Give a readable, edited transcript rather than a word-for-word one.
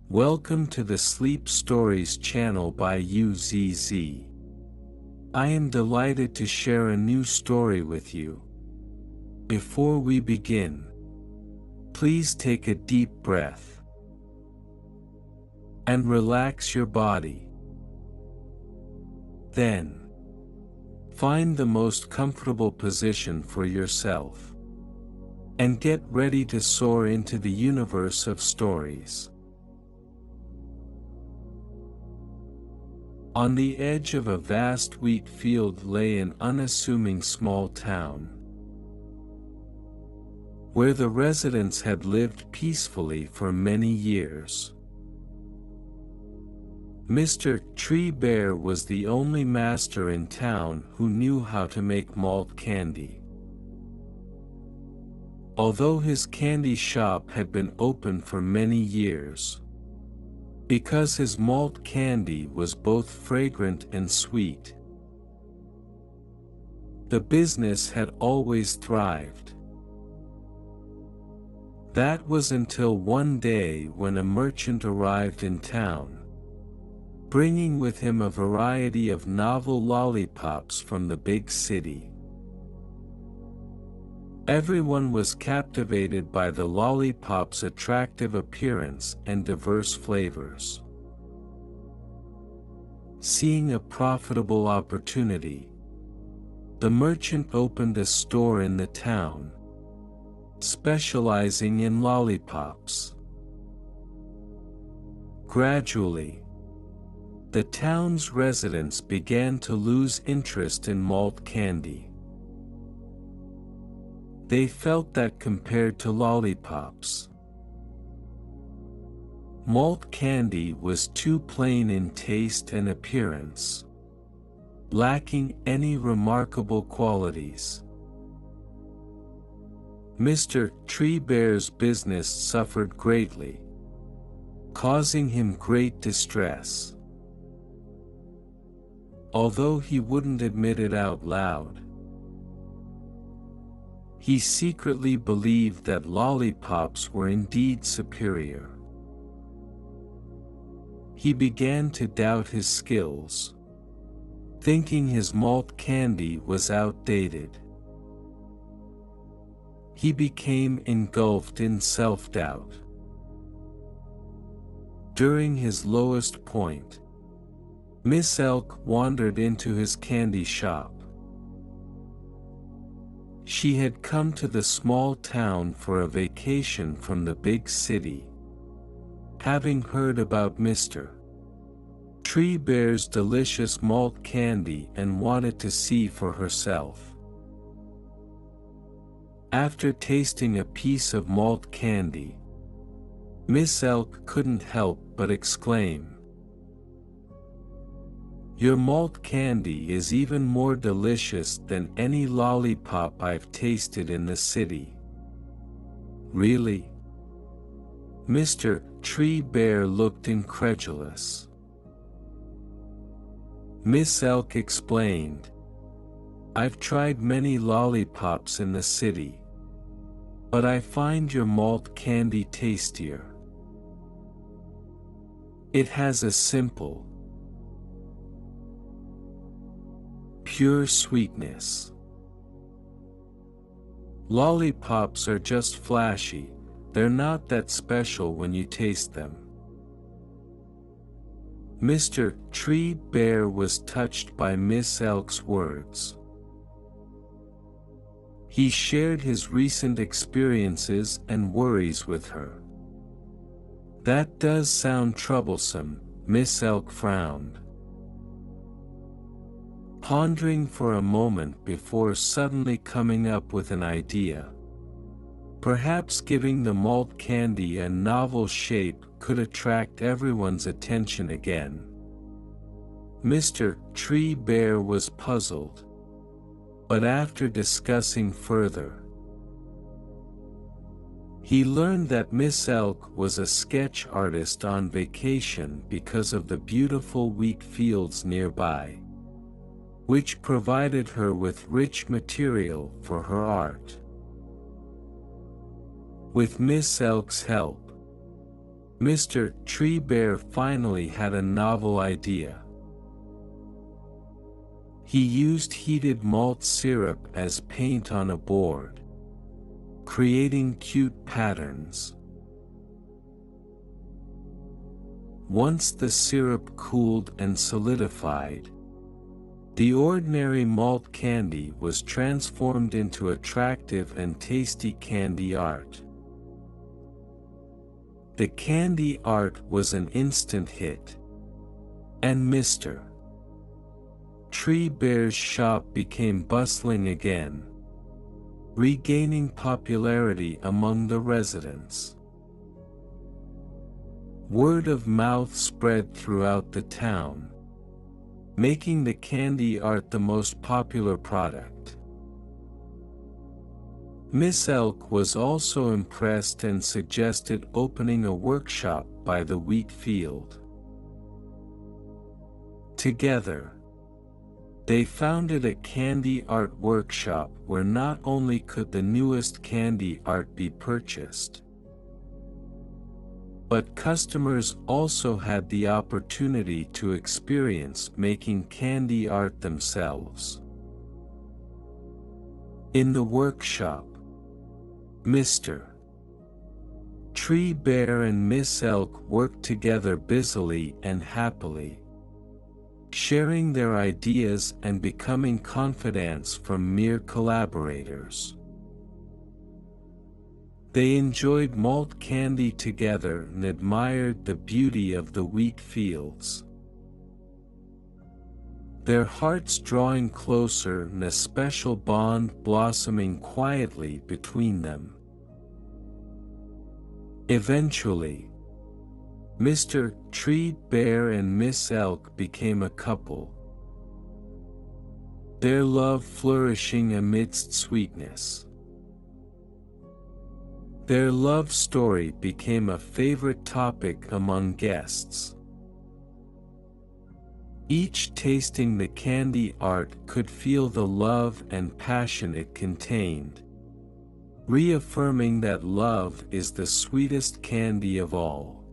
Welcome to the Sleep Stories channel by UZZ. I am delighted to share a new story with you. Before we begin, please take a deep breath and relax your body. Then, find the most comfortable position for yourself and get ready to soar into the universe of stories. On the edge of a vast wheat field lay an unassuming small town, where the residents had lived peacefully for many years. Mr. Tree Bear was the only master in town who knew how to make malt candy. Although his candy shop had been open for many years, because his malt candy was both fragrant and sweet, the business had always thrived. That was until one day when a merchant arrived in town, bringing with him a variety of novel lollipops from the big city. Everyone was captivated by the lollipop's attractive appearance and diverse flavors. Seeing a profitable opportunity, the merchant opened a store in the town, specializing in lollipops. Gradually, the town's residents began to lose interest in malt candy. They felt that compared to lollipops, malt candy was too plain in taste and appearance, lacking any remarkable qualities. Mr. Tree Bear's business suffered greatly, causing him great distress. Although he wouldn't admit it out loud, he secretly believed that lollipops were indeed superior. He began to doubt his skills, thinking his malt candy was outdated. He became engulfed in self-doubt. During his lowest point, Miss Elk wandered into his candy shop. She had come to the small town for a vacation from the big city, having heard about Mr. Tree Bear's delicious malt candy and wanted to see for herself. After tasting a piece of malt candy, Miss Elk couldn't help but exclaim, "Your malt candy is even more delicious than any lollipop I've tasted in the city." "Really?" Mr. Tree Bear looked incredulous. Miss Elk explained, "I've tried many lollipops in the city, but I find your malt candy tastier. It has a simple, pure sweetness. Lollipops are just flashy, they're not that special when you taste them." Mr. Tree Bear was touched by Miss Elk's words. He shared his recent experiences and worries with her. "That does sound troublesome," Miss Elk frowned, pondering for a moment before suddenly coming up with an idea. Perhaps giving the malt candy a novel shape could attract everyone's attention again. Mr. Tree Bear was puzzled, but after discussing further, he learned that Miss Elk was a sketch artist on vacation because of the beautiful wheat fields nearby, which provided her with rich material for her art. With Miss Elk's help, Mr. Tree Bear finally had a novel idea. He used heated malt syrup as paint on a board, creating cute patterns. Once the syrup cooled and solidified, the ordinary malt candy was transformed into attractive and tasty candy art. The candy art was an instant hit, and Mr. Tree Bear's shop became bustling again, regaining popularity among the residents. Word of mouth spread throughout the town, making the candy art the most popular product. Miss Elk was also impressed and suggested opening a workshop by the wheat field. Together, they founded a candy art workshop where not only could the newest candy art be purchased, but customers also had the opportunity to experience making candy art themselves. In the workshop, Mr. Tree Bear and Miss Elk worked together busily and happily, sharing their ideas and becoming confidants from mere collaborators. They enjoyed malt candy together and admired the beauty of the wheat fields, their hearts drawing closer and a special bond blossoming quietly between them. Eventually, Mr. Tree Bear and Miss Elk became a couple, their love flourishing amidst sweetness. Their love story became a favorite topic among guests. Each tasting the candy art could feel the love and passion it contained, reaffirming that love is the sweetest candy of all.